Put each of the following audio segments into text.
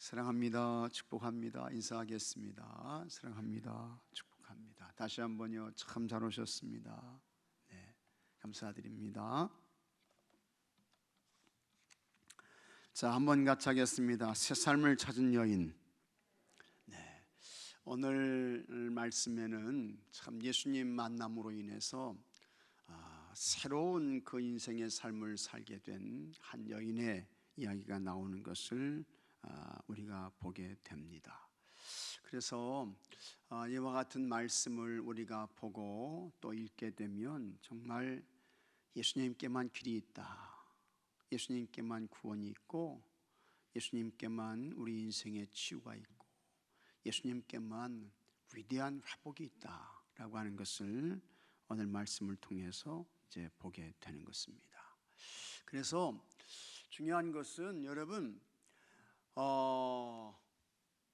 사랑합니다. 축복합니다. 인사하겠습니다. 사랑합니다. 축복합니다. 다시 한번요. 참 잘 오셨습니다. 네, 감사드립니다. 자, 한번 같이 하겠습니다. 새 삶을 찾은 여인. 네, 오늘 말씀에는 참 예수님 만남으로 인해서 새로운 그 인생의 삶을 살게 된 한 여인의 이야기가 나오는 것을 우리가 보게 됩니다. 그래서 이와 같은 말씀을 우리가 보고 또 읽게 되면 정말 예수님께만 길이 있다, 예수님께만 구원이 있고, 예수님께만 우리 인생의 치유가 있고, 예수님께만 위대한 회복이 있다라고 하는 것을 오늘 말씀을 통해서 이제 보게 되는 것입니다. 그래서 중요한 것은 여러분,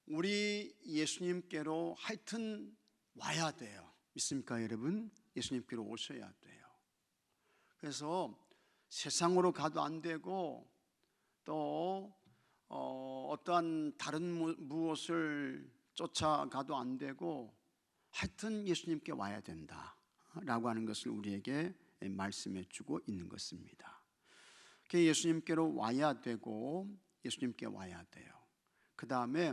우리 예수님께로 하여튼 와야 돼요. 믿습니까 여러분? 예수님께로 오셔야 돼요. 그래서 세상으로 가도 안 되고 또 어떠한 다른 무엇을 쫓아가도 안 되고 하여튼 예수님께 와야 된다라고 하는 것을 우리에게 말씀해 주고 있는 것입니다. 예수님께로 와야 되고 예수님께 와야 돼요. 그 다음에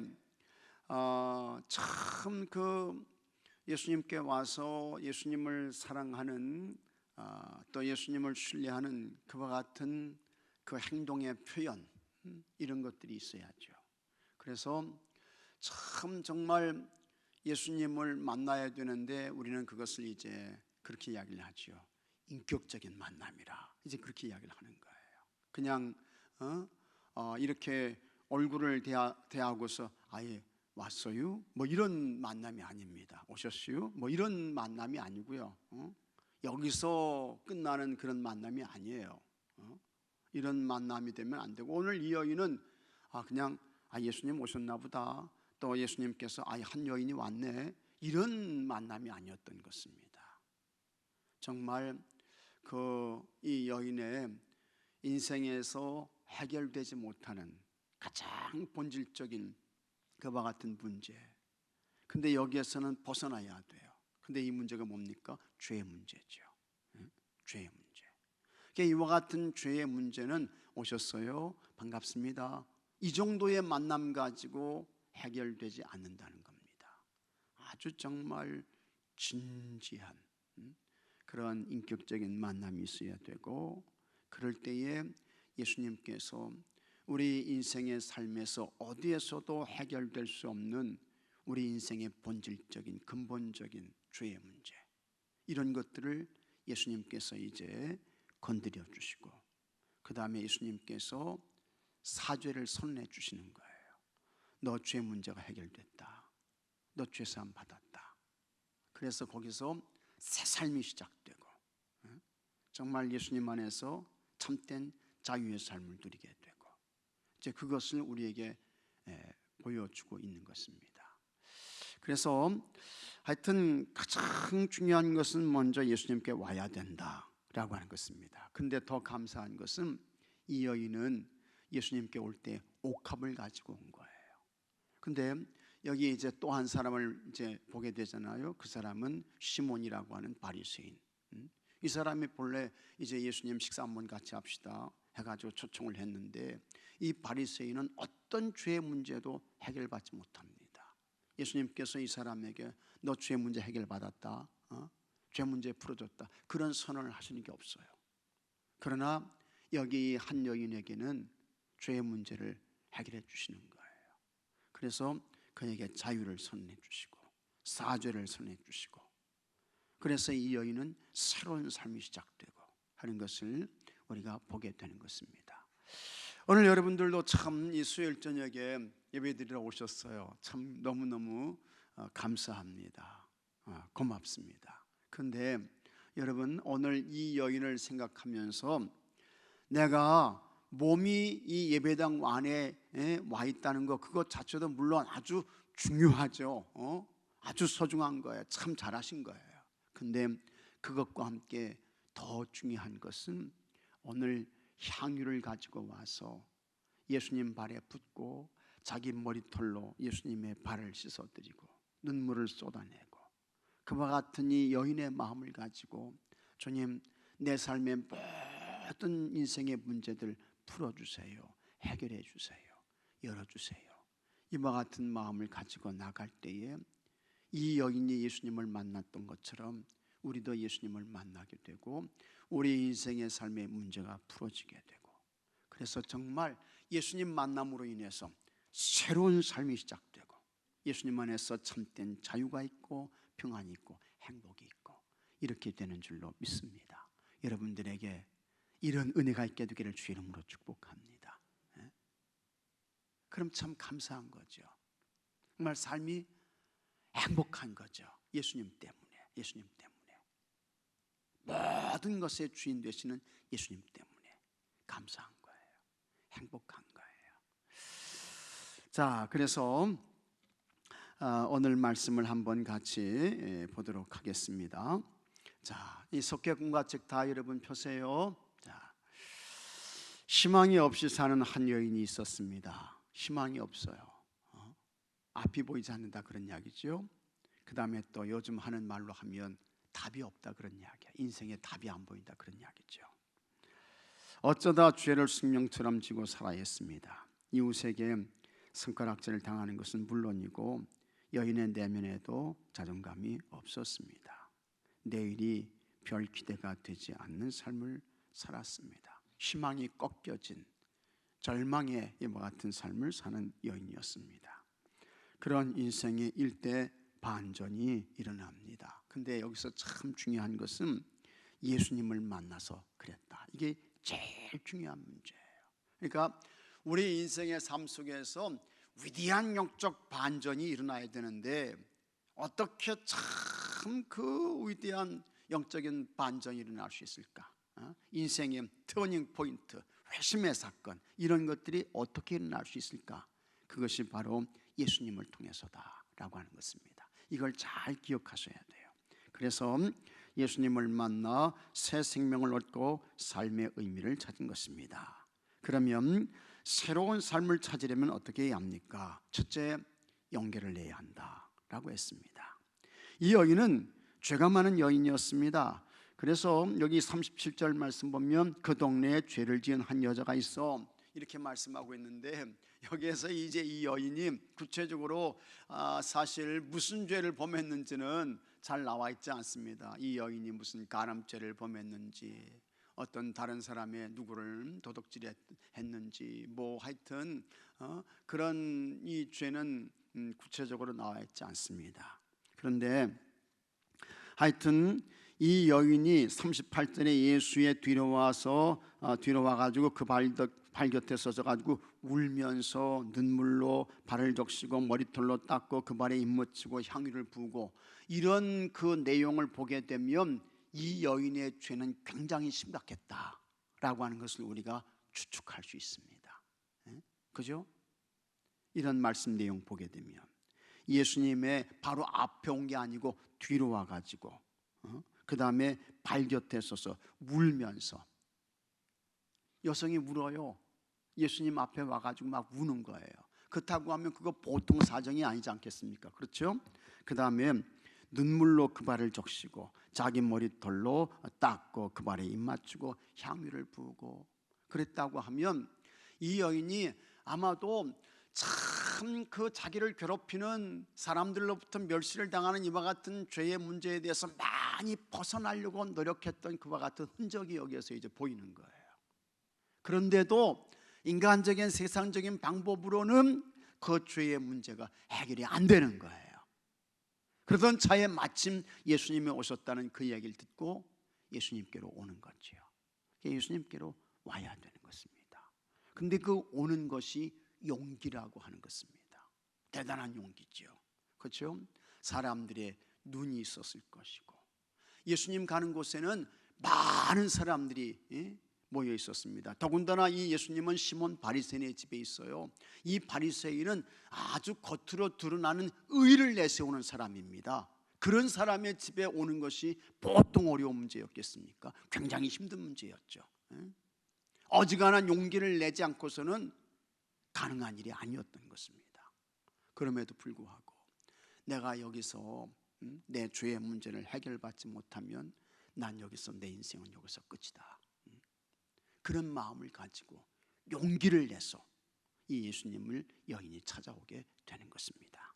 참 그 예수님께 와서 예수님을 사랑하는 또 예수님을 신뢰하는 그와 같은 그 행동의 표현, 이런 것들이 있어야죠. 그래서 참 정말 예수님을 만나야 되는데 우리는 그것을 이제 그렇게 이야기를 하죠. 인격적인 만남이라 이제 그렇게 이야기를 하는 거예요. 그냥 이렇게 얼굴을 대하고서 아예 왔어요? 뭐 이런 만남이 아닙니다. 오셨어요? 뭐 이런 만남이 아니고요. 여기서 끝나는 그런 만남이 아니에요. 이런 만남이 되면 안 되고, 오늘 이 여인은 그냥 예수님 오셨나 보다, 또 예수님께서 한 여인이 왔네, 이런 만남이 아니었던 것입니다. 정말 이 여인의 인생에서 해결되지 못하는 가장 본질적인 그와 같은 문제, 근데 여기에서는 벗어나야 돼요. 근데 이 문제가 뭡니까? 죄의 문제죠. 죄의 문제. 이와 같은 죄의 문제는 오셨어요? 반갑습니다, 이 정도의 만남 가지고 해결되지 않는다는 겁니다. 아주 정말 진지한 그런 인격적인 만남이 있어야 되고, 그럴 때에 예수님께서 우리 인생의 삶에서 어디에서도 해결될 수 없는 우리 인생의 본질적인 근본적인 죄의 문제, 이런 것들을 예수님께서 이제 건드려 주시고, 그 다음에 예수님께서 사죄를 선언해 주시는 거예요. 너 죄 문제가 해결됐다, 너 죄사함 받았다. 그래서 거기서 새 삶이 시작되고 정말 예수님 안에서 참된 자유의 삶을 누리게 되고, 이제 그것을 우리에게 보여주고 있는 것입니다. 그래서 하여튼 가장 중요한 것은 먼저 예수님께 와야 된다라고 하는 것입니다. 근데 더 감사한 것은 이 여인은 예수님께 올 때 옥합을 가지고 온 거예요. 근데 여기 이제 또 한 사람을 이제 보게 되잖아요. 그 사람은 시몬이라고 하는 바리새인. 이 사람이 본래 이제 예수님 식사 한번 같이 합시다 해가지고 초청을 했는데, 이 바리새인은 어떤 죄의 문제도 해결받지 못합니다. 예수님께서 이 사람에게 너 죄 문제 해결받았다, 죄 문제 풀어줬다, 그런 선언을 하시는 게 없어요. 그러나 여기 한 여인에게는 죄의 문제를 해결해 주시는 거예요. 그래서 그에게 자유를 선언해 주시고 사죄를 선언해 주시고, 그래서 이 여인은 새로운 삶이 시작되고 하는 것을 우리가 보게 되는 것입니다. 오늘 여러분들도 참 이 수요일 저녁에 예배드리러 오셨어요. 참 너무너무 감사합니다. 고맙습니다. 그런데 여러분, 오늘 이 여인을 생각하면서 내가 몸이 이 예배당 안에 와 있다는 것, 그것 자체도 물론 아주 중요하죠. 아주 소중한 거예요. 참 잘하신 거예요. 근데 그것과 함께 더 중요한 것은 오늘 향유를 가지고 와서 예수님 발에 붓고 자기 머리털로 예수님의 발을 씻어드리고 눈물을 쏟아내고 그와 같은 이 여인의 마음을 가지고 주님, 내 삶의 모든 인생의 문제들 풀어주세요, 해결해 주세요, 열어주세요. 이와 같은 마음을 가지고 나갈 때에 이 여인이 예수님을 만났던 것처럼 우리도 예수님을 만나게 되고 우리 인생의 삶의 문제가 풀어지게 되고, 그래서 정말 예수님 만남으로 인해서 새로운 삶이 시작되고 예수님 안에서 참된 자유가 있고 평안이 있고 행복이 있고 이렇게 되는 줄로 믿습니다. 여러분들에게 이런 은혜가 있게 되기를 주의 이름으로 축복합니다. 그럼 참 감사한 거죠. 정말 삶이 행복한 거죠. 예수님 때문에, 예수님 때문에, 모든 것의 주인 되시는 예수님 때문에 감사한 거예요. 행복한 거예요. 자, 그래서 오늘 말씀을 한번 같이 보도록 하겠습니다. 자, 이 속개군과 책 다 여러분 펴세요. 자, 희망이 없이 사는 한 여인이 있었습니다. 희망이 없어요. 앞이 보이지 않는다 그런 이야기죠. 그 다음에 또 요즘 하는 말로 하면 답이 없다 그런 이야기야. 인생에 답이 안 보인다 그런 이야기죠. 어쩌다 죄를 숙명처럼 지고 살아야 했습니다. 이웃에게 손가락질을 당하는 것은 물론이고 여인의 내면에도 자존감이 없었습니다. 내일이 별 기대가 되지 않는 삶을 살았습니다. 희망이 꺾여진 절망의 이와 같은 삶을 사는 여인이었습니다. 그런 인생의 일대 반전이 일어납니다. 근데 여기서 참 중요한 것은 예수님을 만나서 그랬다. 이게 제일 중요한 문제예요. 그러니까 우리 인생의 삶 속에서 위대한 영적 반전이 일어나야 되는데 어떻게 참 그 위대한 영적인 반전이 일어날 수 있을까? 인생의 터닝 포인트, 회심의 사건, 이런 것들이 어떻게 일어날 수 있을까? 그것이 바로 예수님을 통해서다라고 하는 것입니다. 이걸 잘 기억하셔야 돼요. 그래서 예수님을 만나 새 생명을 얻고 삶의 의미를 찾은 것입니다. 그러면 새로운 삶을 찾으려면 어떻게 해야 합니까? 첫째, 용기를 내야 한다라고 했습니다. 이 여인은 죄가 많은 여인이었습니다. 그래서 여기 37절 말씀 보면 그 동네에 죄를 지은 한 여자가 있어 이렇게 말씀하고 있는데, 여기에서 이제 이 여인이 구체적으로 사실 무슨 죄를 범했는지는 잘 나와 있지 않습니다. 이 여인이 무슨 간암죄를 범했는지, 어떤 다른 사람의 누구를 도둑질했는지, 뭐 하여튼 그런 이 죄는 구체적으로 나와 있지 않습니다. 그런데 하여튼 이 여인이 38절에 예수의 뒤로 와가지고 그 발 곁에 서서가지고 울면서 눈물로 발을 적시고 머리털로 닦고 그 발에 입 묻히고 향유를 부고 이런 그 내용을 보게 되면 이 여인의 죄는 굉장히 심각했다라고 하는 것을 우리가 추측할 수 있습니다. 그죠? 이런 말씀 내용 보게 되면 예수님의 바로 앞에 온 게 아니고 뒤로 와가지고 그 다음에 발 곁에 서서 울면서, 여성이 울어요. 예수님 앞에 와가지고 막 우는 거예요. 그렇다고 하면 그거 보통 사정이 아니지 않겠습니까? 그렇죠? 그 다음에 눈물로 그 발을 적시고 자기 머리털로 닦고 그 발에 입 맞추고 향유를 부고 그랬다고 하면 이 여인이 아마도 참 그 자기를 괴롭히는 사람들로부터 멸시를 당하는 이와 같은 죄의 문제에 대해서 많이 벗어나려고 노력했던 그와 같은 흔적이 여기에서 이제 보이는 거예요. 그런데도 인간적인 세상적인 방법으로는 그 죄의 문제가 해결이 안 되는 거예요. 그러던 차에 마침 예수님이 오셨다는 그 이야기를 듣고 예수님께로 오는 거죠. 예수님께로 와야 되는 것입니다. 그런데 그 오는 것이 용기라고 하는 것입니다. 대단한 용기죠. 그렇죠? 사람들의 눈이 있었을 것이고 예수님 가는 곳에는 많은 사람들이 모여 있었습니다. 더군다나 이 예수님은 시몬 바리새인의 집에 있어요. 이 바리새인은 아주 겉으로 드러나는 의를 내세우는 사람입니다. 그런 사람의 집에 오는 것이 보통 어려운 문제였겠습니까? 굉장히 힘든 문제였죠. 어지간한 용기를 내지 않고서는 가능한 일이 아니었던 것입니다. 그럼에도 불구하고 내가 여기서 내 죄의 문제를 해결받지 못하면 난 여기서 내 인생은 여기서 끝이다. 그런 마음을 가지고 용기를 내서 이 예수님을 여인이 찾아오게 되는 것입니다.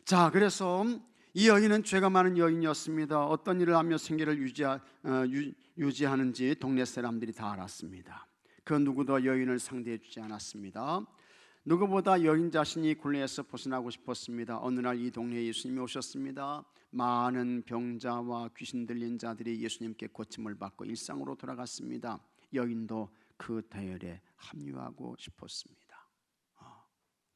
자, 그래서 이 여인은 죄가 많은 여인이었습니다. 어떤 일을 하며 생계를 유지하는지 동네 사람들이 다 알았습니다. 그 누구도 여인을 상대해 주지 않았습니다. 누구보다 여인 자신이 굴레에서 벗어나고 싶었습니다. 어느 날 이 동네에 예수님이 오셨습니다. 많은 병자와 귀신 들린 자들이 예수님께 고침을 받고 일상으로 돌아갔습니다. 여인도 그 대열에 합류하고 싶었습니다.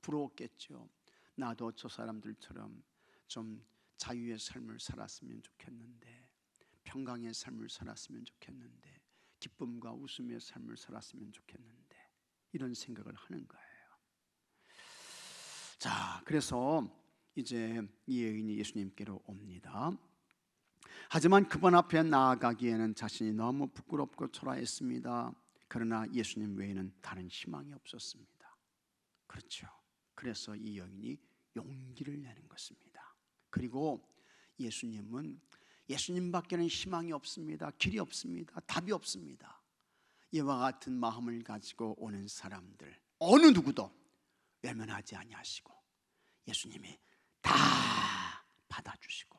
부러웠겠죠. 나도 저 사람들처럼 좀 자유의 삶을 살았으면 좋겠는데, 평강의 삶을 살았으면 좋겠는데, 기쁨과 웃음의 삶을 살았으면 좋겠는데, 이런 생각을 하는 거예요. 자, 그래서 이제 이 여인이 예수님께로 옵니다. 하지만 그분 앞에 나아가기에는 자신이 너무 부끄럽고 초라했습니다. 그러나 예수님 외에는 다른 희망이 없었습니다. 그렇죠. 그래서 이 여인이 용기를 내는 것입니다. 그리고 예수님은 예수님밖에는 희망이 없습니다. 길이 없습니다. 답이 없습니다. 이와 같은 마음을 가지고 오는 사람들 어느 누구도 외면하지 아니하시고 예수님이 다 받아주시고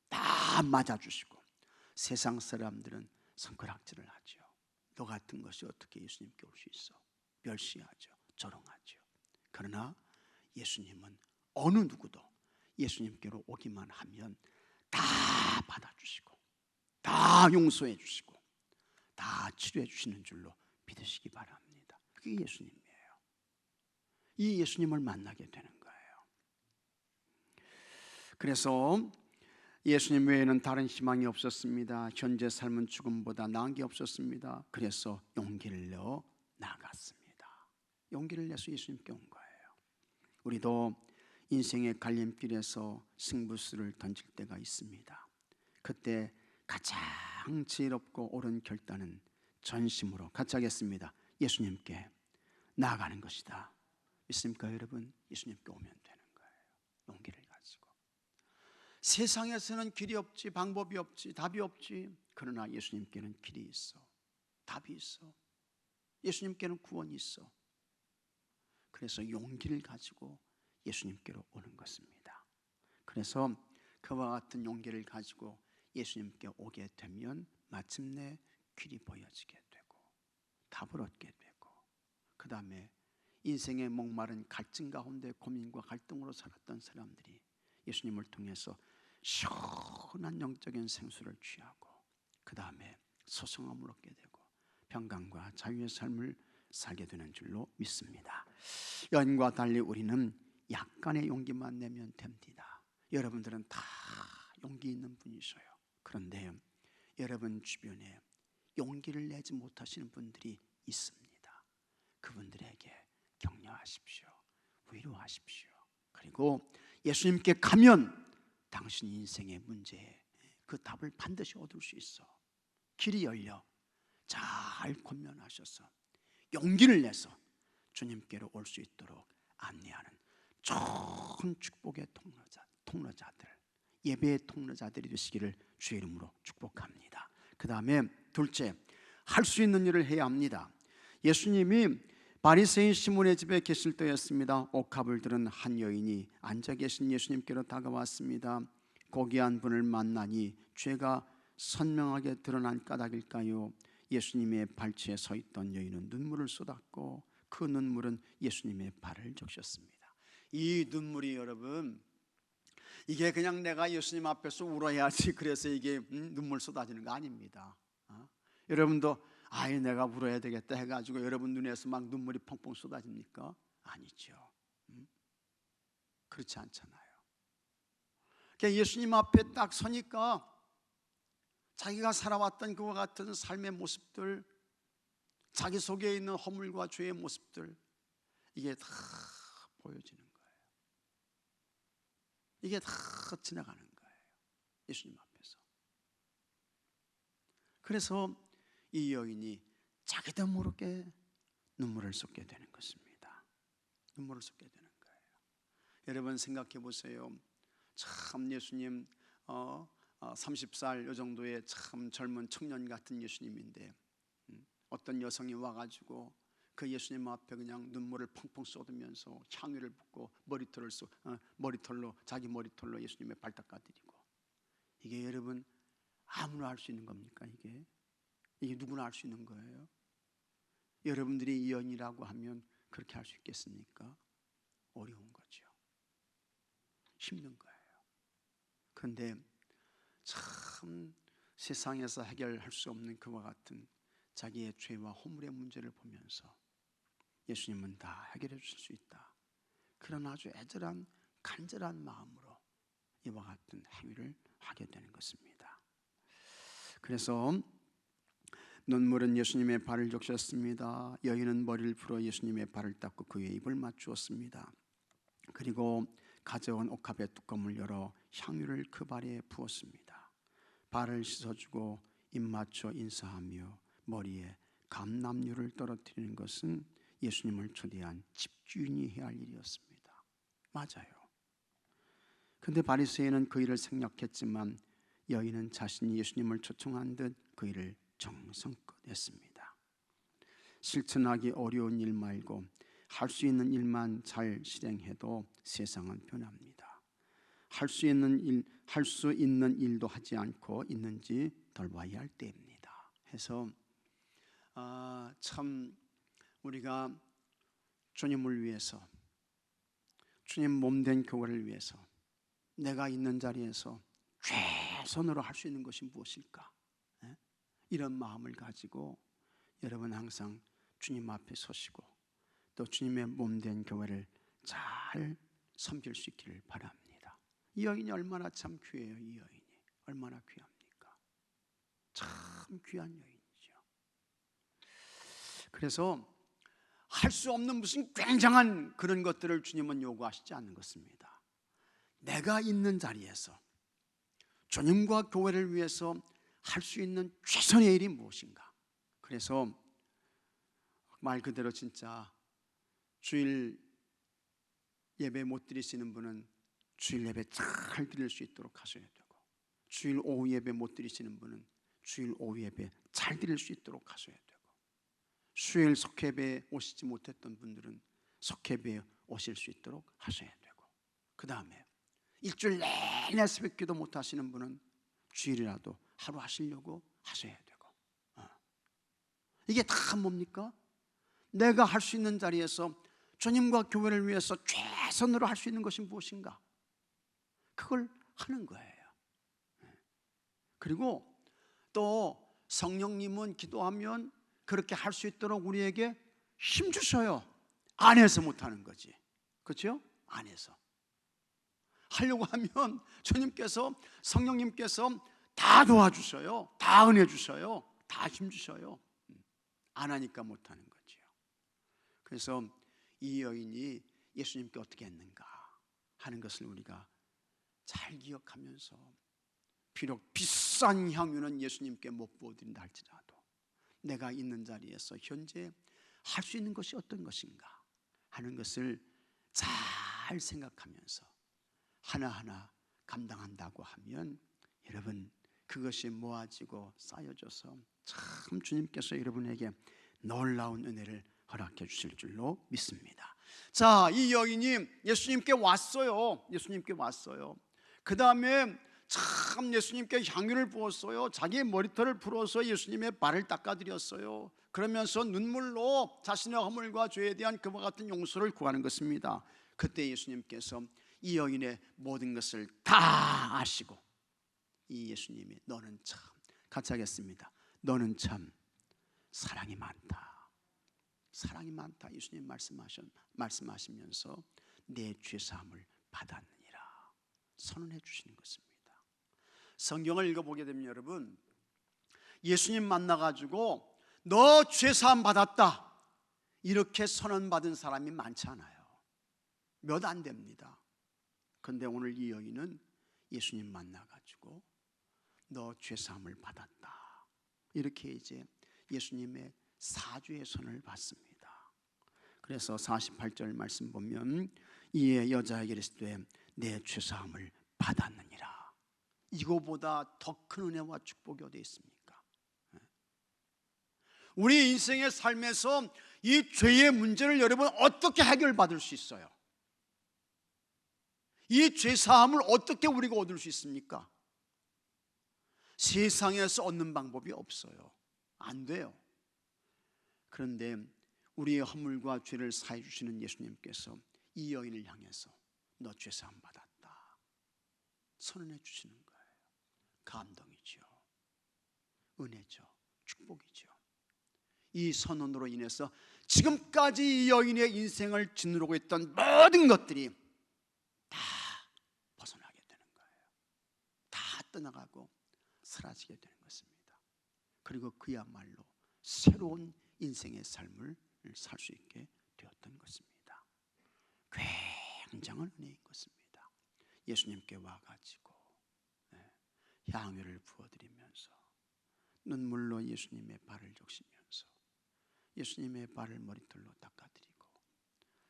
다 맞아주시고, 세상 사람들은 손가락질을 하죠. 너 같은 것이 어떻게 예수님께 올 수 있어? 멸시하죠. 조롱하죠. 그러나 예수님은 어느 누구도 예수님께로 오기만 하면 다 받아주시고 다 용서해 주시고 다 치료해 주시는 줄로 믿으시기 바랍니다. 그게 예수님이에요. 이 예수님을 만나게 되는 거예요. 그래서 예수님 외에는 다른 희망이 없었습니다. 현재 삶은 죽음보다 나은 게 없었습니다. 그래서 용기를 내어 나갔습니다. 용기를 내서 예수님께 온 거예요. 우리도 인생의 갈림길에서 승부수를 던질 때가 있습니다. 그때 가장 지혜롭고 옳은 결단은 전심으로 같이 하겠습니다. 예수님께 나아가는 것이다. 믿습니까 여러분? 예수님께 오면 되는 거예요. 용기를 가지고. 세상에서는 길이 없지, 방법이 없지, 답이 없지. 그러나 예수님께는 길이 있어, 답이 있어. 예수님께는 구원이 있어. 그래서 용기를 가지고 예수님께로 오는 것입니다. 그래서 그와 같은 용기를 가지고 예수님께 오게 되면 마침내 길이 보여지게 되고 답을 얻게 되고, 그 다음에 인생의 목마른 갈증 가운데 고민과 갈등으로 살았던 사람들이 예수님을 통해서 시원한 영적인 생수를 취하고 그 다음에 소성함을 얻게 되고 평강과 자유의 삶을 살게 되는 줄로 믿습니다. 여인과 달리 우리는 약간의 용기만 내면 됩니다. 여러분들은 다 용기 있는 분이셔요. 그런데 여러분 주변에 용기를 내지 못하시는 분들이 있습니다. 그분들에게 격려하십시오. 위로하십시오. 그리고 예수님께 가면 당신 인생의 문제에 그 답을 반드시 얻을 수 있어. 길이 열려 잘 권면하셔서 용기를 내서 주님께로 올 수 있도록 안내하는 좋은 축복의 통로자들, 예배의 통로자들이 되시기를 주의 이름으로 축복합니다. 그 다음에 둘째, 할 수 있는 일을 해야 합니다. 예수님이 바리새인 시몬의 집에 계실 때였습니다. 옥합을 들은 한 여인이 앉아 계신 예수님께로 다가왔습니다. 고귀한 분을 만나니 죄가 선명하게 드러난 까닭일까요? 예수님의 발치에 서 있던 여인은 눈물을 쏟았고 그 눈물은 예수님의 발을 적셨습니다. 이 눈물이 여러분, 이게 그냥 내가 예수님 앞에서 울어야지 그래서 이게 눈물 쏟아지는 거 아닙니다. 여러분도 아예 내가 울어야 되겠다 해가지고 여러분 눈에서 막 눈물이 펑펑 쏟아집니까? 아니죠. 그렇지 않잖아요. 그러니까 예수님 앞에 딱 서니까 자기가 살아왔던 그와 같은 삶의 모습들, 자기 속에 있는 허물과 죄의 모습들, 이게 다 보여지는 거예요. 이게 다 지나가는 거예요. 예수님 앞에서. 그래서 이 여인이 자기도 모르게 눈물을 쏟게 되는 것입니다. 눈물을 쏟게 되는 거예요. 여러분 생각해 보세요. 참 예수님 30살 요 정도의 참 젊은 청년 같은 예수님인데 어떤 여성이 와가지고 그 예수님 앞에 그냥 눈물을 펑펑 쏟으면서 향유를 붓고 머리털로 자기 머리털로 예수님의 발 닦아드리고, 이게 여러분 아무나 할 수 있는 겁니까? 이게 누구나 할 수 있는 거예요? 여러분들이 이 여인이라고 하면 그렇게 할 수 있겠습니까? 어려운 거죠. 힘든 거예요. 그런데 참 세상에서 해결할 수 없는 그와 같은 자기의 죄와 허물의 문제를 보면서 예수님은 다 해결해 주실 수 있다, 그런 아주 애절한 간절한 마음으로 이와 같은 행위를 하게 되는 것입니다. 그래서 눈물은 예수님의 발을 적셨습니다. 여인은 머리를 풀어 예수님의 발을 닦고 그의 입을 맞추었습니다. 그리고 가져온 옥합의 뚜껑을 열어 향유를 그 발에 부었습니다. 발을 씻어주고 입 맞춰 인사하며 머리에 감람유를 떨어뜨리는 것은 예수님을 초대한 집주인이 해야 할 일이었습니다. 맞아요. 그런데 바리새인은 그 일을 생략했지만 여인은 자신이 예수님을 초청한 듯 그 일을 정성껏 했습니다. 실천하기 어려운 일 말고 할 수 있는 일만 잘 실행해도 세상은 변합니다. 할 수 있는 일도 하지 않고 있는지 돌봐야 할 때입니다. 해서 참 우리가 주님을 위해서, 주님 몸된 교회를 위해서 내가 있는 자리에서 최선으로 할 수 있는 것이 무엇일까? 이런 마음을 가지고 여러분 항상 주님 앞에 서시고 또 주님의 몸된 교회를 잘 섬길 수 있기를 바랍니다. 이 여인이 얼마나 참 귀해요. 이 여인이 얼마나 귀합니까? 참 귀한 여인이죠. 그래서 할 수 없는 무슨 굉장한 그런 것들을 주님은 요구하시지 않는 것입니다. 내가 있는 자리에서 주님과 교회를 위해서 할 수 있는 최선의 일이 무엇인가? 그래서 말 그대로 진짜 주일 예배 못 드리시는 분은 주일 예배 잘 드릴 수 있도록 하셔야 되고, 주일 오후 예배 못 드리시는 분은 주일 오후 예배 잘 드릴 수 있도록 하셔야 되고, 수요일 석회배에 오시지 못했던 분들은 석회배에 오실 수 있도록 하셔야 되고, 그 다음에 일주일 내내 새벽기도 못 하시는 분은 주일이라도 하루 하시려고 하셔야 되고, 이게 다 뭡니까? 내가 할 수 있는 자리에서 주님과 교회를 위해서 최선으로 할 수 있는 것이 무엇인가? 그걸 하는 거예요. 그리고 또 성령님은 기도하면 그렇게 할 수 있도록 우리에게 힘 주셔요. 안에서 못하는 거지, 그렇죠? 안에서 하려고 하면 주님께서, 성령님께서 다 도와주셔요. 다 은혜 주셔요. 다 힘 주셔요. 안 하니까 못하는 거지요. 그래서 이 여인이 예수님께 어떻게 했는가 하는 것을 우리가 잘 기억하면서, 비록 비싼 향유는 예수님께 못 부어드린다 할지라도 내가 있는 자리에서 현재 할 수 있는 것이 어떤 것인가 하는 것을 잘 생각하면서 하나하나 감당한다고 하면 여러분 그것이 모아지고 쌓여져서 참 주님께서 여러분에게 놀라운 은혜를 허락해 주실 줄로 믿습니다. 자, 이 여인이 예수님께 왔어요. 예수님께 왔어요. 그 다음에 참 예수님께 향유를 부었어요. 자기의 머리털을 풀어서 예수님의 발을 닦아드렸어요. 그러면서 눈물로 자신의 허물과 죄에 대한 그와 같은 용서를 구하는 것입니다. 그때 예수님께서 이 여인의 모든 것을 다 아시고 이 예수님이 너는 참, 같이 하겠습니다. 너는 참 사랑이 많다, 사랑이 많다 예수님 말씀하시면서 내 죄사함을 받았느니라 선언해 주시는 것입니다. 성경을 읽어보게 되면 여러분 예수님 만나가지고 너 죄사함 받았다 이렇게 선언받은 사람이 많지 않아요. 몇 안 됩니다. 그런데 오늘 이 여인은 예수님 만나가지고 너 죄사함을 받았다 이렇게 이제 예수님의 사죄의 선을 받습니다. 그래서 48절 말씀 보면 이에 여자에게 이르시되 내 죄사함을 받았느니라. 이거보다 더 큰 은혜와 축복이 어디 있습니까? 우리 인생의 삶에서 이 죄의 문제를 여러분 어떻게 해결받을 수 있어요? 이 죄사함을 어떻게 우리가 얻을 수 있습니까? 세상에서 얻는 방법이 없어요. 안 돼요. 그런데 우리의 허물과 죄를 사해 주시는 예수님께서 이 여인을 향해서 너 죄사함 받았다 선언해 주시는 거예요. 감동이죠. 은혜죠. 축복이죠. 이 선언으로 인해서 지금까지 이 여인의 인생을 짓누르고 있던 모든 것들이 다 벗어나게 되는 거예요. 다 떠나가고 사라지게 되는 것입니다. 그리고 그야말로 새로운 인생의 삶을 살 수 있게 되었던 것입니다. 굉장한 은혜인 것입니다. 예수님께 와가지고 향유를 부어드리면서 눈물로 예수님의 발을 적시면서 예수님의 발을 머리털로 닦아드리고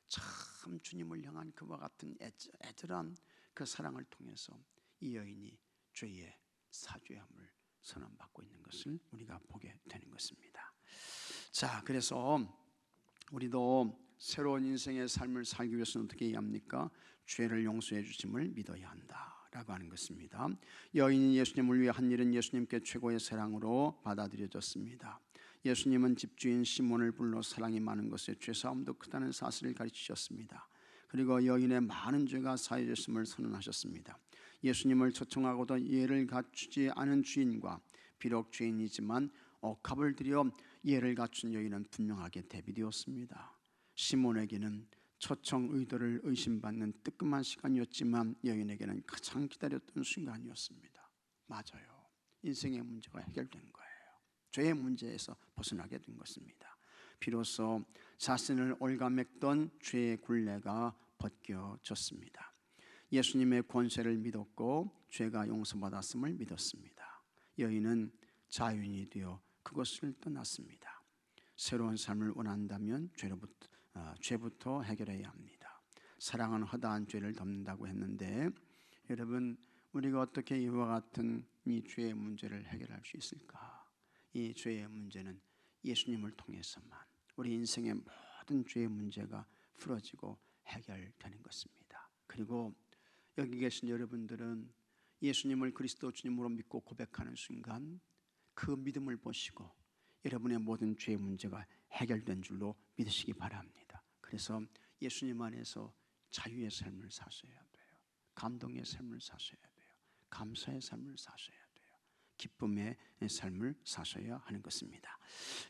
참 주님을 향한 그와 같은 애절한 그 사랑을 통해서 이 여인이 죄의 사죄함을 선언받고 있는 것을 우리가 보게 되는 것입니다. 자, 그래서 우리도 새로운 인생의 삶을 살기 위해서는 어떻게 해야 합니까? 죄를 용서해 주심을 믿어야 한다라고 하는 것입니다. 여인이 예수님을 위해 한 일은 예수님께 최고의 사랑으로 받아들여졌습니다. 예수님은 집주인 시몬을 불러 사랑이 많은 것에 죄사함도 크다는 사실을 가르치셨습니다. 그리고 여인의 많은 죄가 사해졌음을 선언하셨습니다. 예수님을 초청하고도 예를 갖추지 않은 주인과 비록 죄인이지만 억압을 들여 예를 갖춘 여인은 분명하게 대비되었습니다. 시몬에게는 초청 의도를 의심받는 뜨끔한 시간이었지만 여인에게는 가장 기다렸던 순간이었습니다. 맞아요. 인생의 문제가 해결된 거예요. 죄의 문제에서 벗어나게 된 것입니다. 비로소 자신을 올가맸던 죄의 굴레가 벗겨졌습니다. 예수님의 권세를 믿었고 죄가 용서받았음을 믿었습니다. 여인은 자유인이 되어 그것을 떠났습니다. 새로운 삶을 원한다면 죄부터 해결해야 합니다. 사랑은 허다한 죄를 덮는다고 했는데 여러분 우리가 어떻게 이와 같은 이 죄의 문제를 해결할 수 있을까? 이 죄의 문제는 예수님을 통해서만 우리 인생의 모든 죄의 문제가 풀어지고 해결되는 것입니다. 그리고 여기 계신 여러분들은 예수님을 그리스도 주님으로 믿고 고백하는 순간 그 믿음을 보시고 여러분의 모든 죄의 문제가 해결된 줄로 믿으시기 바랍니다. 그래서 예수님 안에서 자유의 삶을 사셔야 돼요. 감동의 삶을 사셔야 돼요. 감사의 삶을 사셔야 돼요. 기쁨의 삶을 사셔야 하는 것입니다.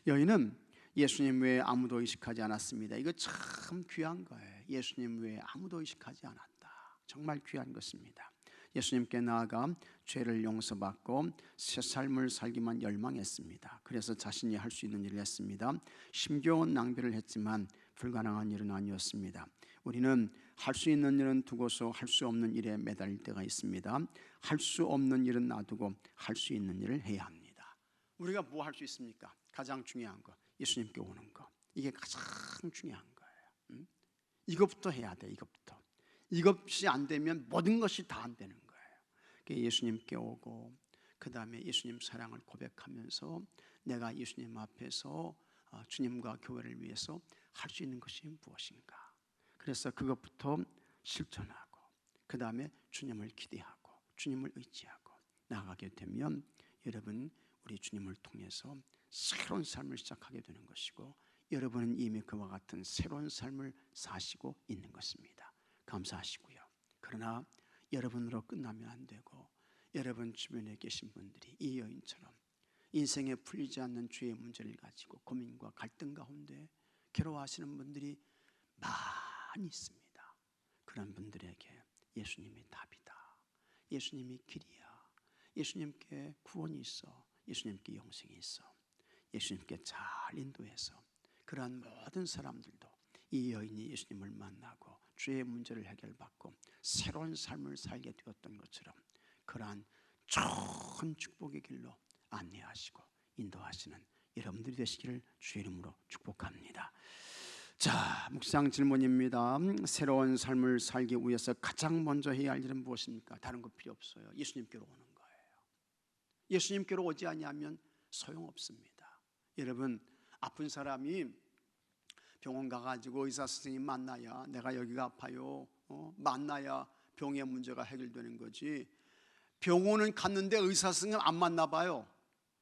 여인은 예수님 외에 아무도 의식하지 않았습니다. 이거 참 귀한 거예요. 예수님 외에 아무도 의식하지 않았다. 정말 귀한 것입니다. 예수님께 나아가 죄를 용서받고 새 삶을 살기만 열망했습니다. 그래서 자신이 할 수 있는 일을 했습니다. 심겨운 낭비를 했지만 불가능한 일은 아니었습니다. 우리는 할 수 있는 일은 두고서 할 수 없는 일에 매달릴 때가 있습니다. 할 수 없는 일은 놔두고 할 수 있는 일을 해야 합니다. 우리가 뭐 할 수 있습니까? 가장 중요한 거 예수님께 오는 거. 이게 가장 중요한 거예요. 이것부터 해야 돼. 이것이 안 되면 모든 것이 다 안 되는 거예요. 예수님께 오고 그 다음에 예수님 사랑을 고백하면서 내가 예수님 앞에서 주님과 교회를 위해서 할 수 있는 것이 무엇인가. 그래서 그것부터 실천하고 그 다음에 주님을 기대하고 주님을 의지하고 나아가게 되면 여러분 우리 주님을 통해서 새로운 삶을 시작하게 되는 것이고 여러분은 이미 그와 같은 새로운 삶을 사시고 있는 것입니다. 감사하시고요. 그러나 여러분으로 끝나면 안 되고 여러분 주변에 계신 분들이 이 여인처럼 인생에 풀리지 않는 죄의 문제를 가지고 고민과 갈등 가운데 괴로워하시는 분들이 많이 있습니다. 그런 분들에게 예수님이 답이다. 예수님이 길이야. 예수님께 구원이 있어. 예수님께 영생이 있어. 예수님께 잘 인도해서 그러한 모든 사람들도 이 여인이 예수님을 만나고 죄의 문제를 해결받고 새로운 삶을 살게 되었던 것처럼 그러한 좋은 축복의 길로 안내하시고 인도하시는 여러분들이 되시기를 주의 이름으로 축복합니다. 자, 묵상 질문입니다. 새로운 삶을 살기 위해서 가장 먼저 해야 할 일은 무엇입니까? 다른 거 필요 없어요. 예수님께로 오는 거예요. 예수님께로 오지 아니하면 소용없습니다. 여러분, 아픈 사람이 병원 가가지고 의사 선생님 만나야 내가 여기가 아파요, 만나야 병의 문제가 해결되는 거지. 병원은 갔는데 의사 선생님 안 만나봐요.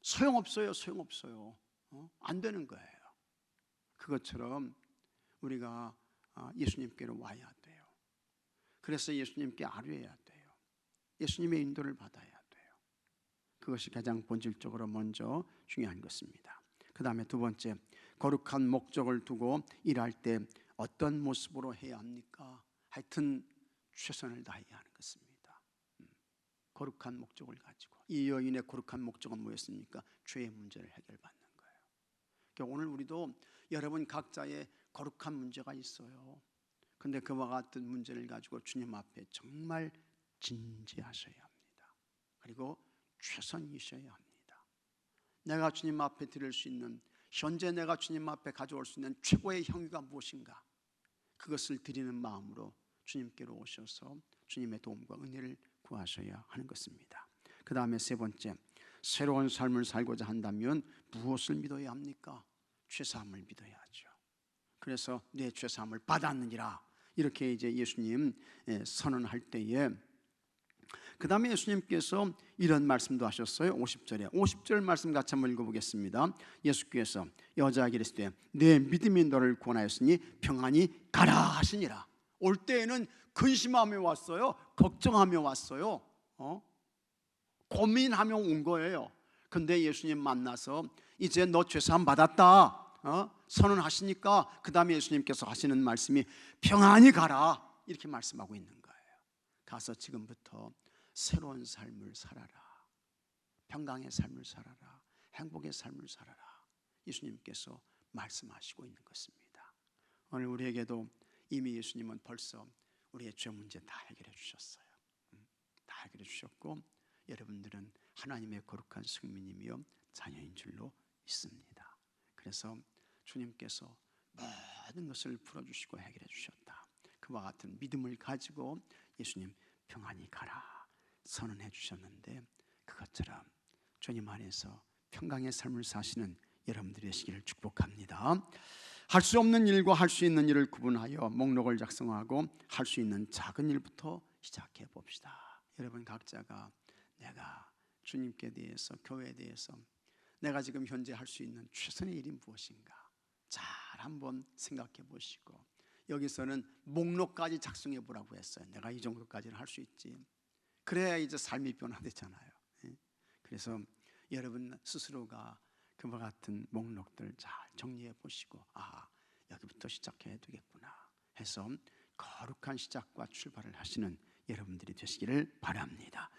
소용없어요. 소용없어요. 안 되는 거예요. 그것처럼 우리가 예수님께로 와야 돼요. 그래서 예수님께 아뢰야 돼요. 예수님의 인도를 받아야 돼요. 그것이 가장 본질적으로 먼저 중요한 것입니다. 그 다음에 두 번째, 거룩한 목적을 두고 일할 때 어떤 모습으로 해야 합니까? 하여튼 최선을 다해야 하는 것입니다. 거룩한 목적을 가지고. 이 여인의 거룩한 목적은 뭐였습니까? 죄의 문제를 해결받는 거예요. 그러니까 오늘 우리도 여러분 각자의 거룩한 문제가 있어요. 근데 그와 같은 문제를 가지고 주님 앞에 정말 진지하셔야 합니다. 그리고 최선이셔야 합니다. 내가 주님 앞에 드릴 수 있는, 현재 내가 주님 앞에 가져올 수 있는 최고의 형유가 무엇인가, 그것을 드리는 마음으로 주님께로 오셔서 주님의 도움과 은혜를 구하셔야 하는 것입니다. 그 다음에 세 번째, 새로운 삶을 살고자 한다면 무엇을 믿어야 합니까? 죄사함을 믿어야죠. 그래서 내 죄사함을 받았느니라, 이렇게 이제 예수님 선언할 때에, 그 다음에 예수님께서 이런 말씀도 하셨어요. 50절 말씀 같이 한번 읽어보겠습니다. 예수께서 여자에게 이르시되 내 믿음이 너를 구원하였으니 평안히 가라 하시니라. 올 때에는 근심하며 왔어요. 걱정하며 왔어요. 고민하며 온 거예요. 근데 예수님 만나서 이제 너 죄사함 받았다 선언하시니까 그 다음에 예수님께서 하시는 말씀이 평안히 가라, 이렇게 말씀하고 있는 거예요. 가서 지금부터 새로운 삶을 살아라, 평강의 삶을 살아라, 행복의 삶을 살아라, 예수님께서 말씀하시고 있는 것입니다. 오늘 우리에게도 이미 예수님은 벌써 우리의 죄 문제 다 해결해 주셨어요. 다 해결해 주셨고 여러분들은 하나님의 거룩한 승민이며 자녀인 줄로 믿습니다. 그래서 주님께서 모든 것을 풀어주시고 해결해 주셨다. 그와 같은 믿음을 가지고 예수님 평안히 가라 선언해 주셨는데, 그것처럼 주님 안에서 평강의 삶을 사시는 여러분들이 되시기를 축복합니다. 할 수 없는 일과 할 수 있는 일을 구분하여 목록을 작성하고 할 수 있는 작은 일부터 시작해 봅시다. 여러분 각자가 내가 주님께 대해서, 교회에 대해서 내가 지금 현재 할 수 있는 최선의 일이 무엇인가 잘 한번 생각해 보시고, 여기서는 목록까지 작성해 보라고 했어요. 내가 이 정도까지는 할 수 있지. 그래야 이제 삶이 변화되잖아요. 그래서 여러분 스스로가 그와 같은 목록들 잘 정리해 보시고, 여기부터 시작해야 되겠구나 해서 거룩한 시작과 출발을 하시는 여러분들이 되시기를 바랍니다.